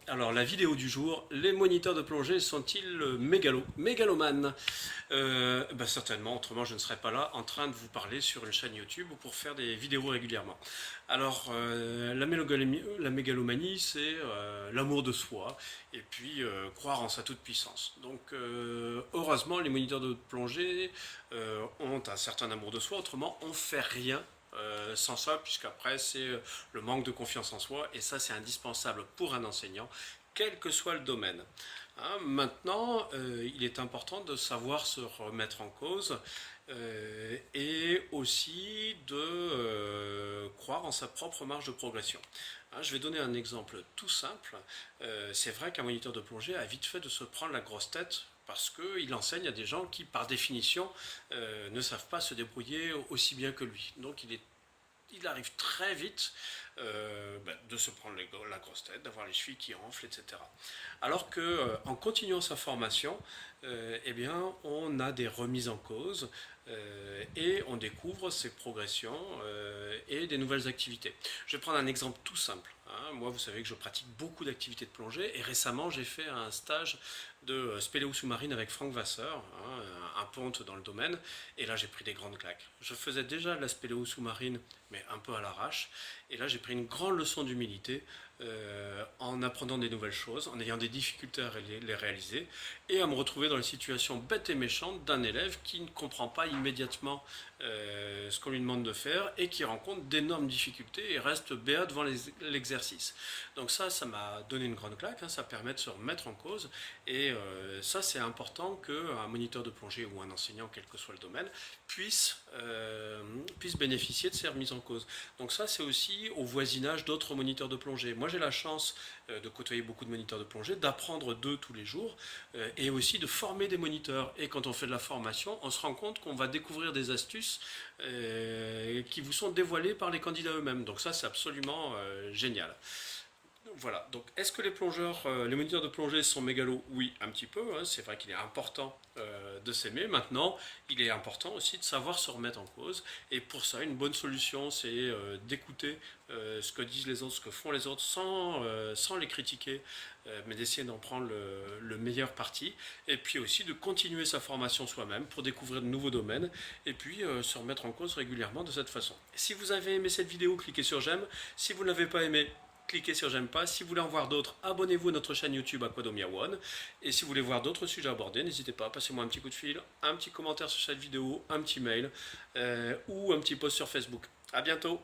Alors la vidéo du jour, les moniteurs de plongée sont-ils mégalomanes? Certainement, autrement je ne serais pas là en train de vous parler sur une chaîne YouTube pour faire des vidéos régulièrement. Alors la mégalomanie c'est l'amour de soi et puis croire en sa toute puissance. Donc heureusement les moniteurs de plongée ont un certain amour de soi, autrement on ne fait rien sans ça, puisqu'après c'est le manque de confiance en soi, et ça c'est indispensable pour un enseignant, quel que soit le domaine. Hein, maintenant, il est important de savoir se remettre en cause et aussi de croire en sa propre marge de progression. Hein, je vais donner un exemple tout simple. C'est vrai qu'un moniteur de plongée a vite fait de se prendre la grosse tête parce qu'il enseigne à des gens qui, par définition, ne savent pas se débrouiller aussi bien que lui. Donc il arrive très vite de se prendre la grosse tête, d'avoir les chevilles qui enflent, etc. Alors que en continuant sa formation, eh bien, on a des remises en cause et on découvre ses progressions et des nouvelles activités. Je vais prendre un exemple tout simple. Hein. Moi, vous savez que je pratique beaucoup d'activités de plongée et récemment, j'ai fait un stage de spéléo sous-marine avec Franck Vasseur, hein, un ponte dans le domaine, et là j'ai pris des grandes claques. Je faisais déjà de la spéléo sous-marine, mais un peu à l'arrache, et là j'ai pris une grande leçon d'humilité en apprenant des nouvelles choses, en ayant des difficultés à les réaliser, et à me retrouver dans la situation bête et méchante d'un élève qui ne comprend pas immédiatement ce qu'on lui demande de faire et qui rencontre d'énormes difficultés et reste béat devant l'exercice. Donc ça m'a donné une grande claque, hein, ça permet de se remettre en cause, et ça c'est important qu'un moniteur de plongée ou un enseignant, quel que soit le domaine, puisse bénéficier de ces remises en cause. Donc ça c'est aussi au voisinage d'autres moniteurs de plongée. Moi j'ai la chance de côtoyer beaucoup de moniteurs de plongée, d'apprendre d'eux tous les jours et aussi de former des moniteurs. Et quand on fait de la formation, on se rend compte qu'on va découvrir des astuces qui vous sont dévoilées par les candidats eux-mêmes. Donc ça c'est absolument génial. Voilà, donc est-ce que les moniteurs de plongée sont mégalos? Oui, un petit peu, hein. C'est vrai qu'il est important de s'aimer. Maintenant, il est important aussi de savoir se remettre en cause. Et pour ça, une bonne solution, c'est d'écouter ce que disent les autres, ce que font les autres, sans les critiquer, mais d'essayer d'en prendre le meilleur parti. Et puis aussi de continuer sa formation soi-même pour découvrir de nouveaux domaines et puis se remettre en cause régulièrement de cette façon. Si vous avez aimé cette vidéo, cliquez sur j'aime. Si vous ne l'avez pas aimé, cliquez sur j'aime pas. Si vous voulez en voir d'autres, abonnez-vous à notre chaîne YouTube Aquadomia One. Et si vous voulez voir d'autres sujets abordés, n'hésitez pas, passez-moi un petit coup de fil, un petit commentaire sur cette vidéo, un petit mail ou un petit post sur Facebook. A bientôt.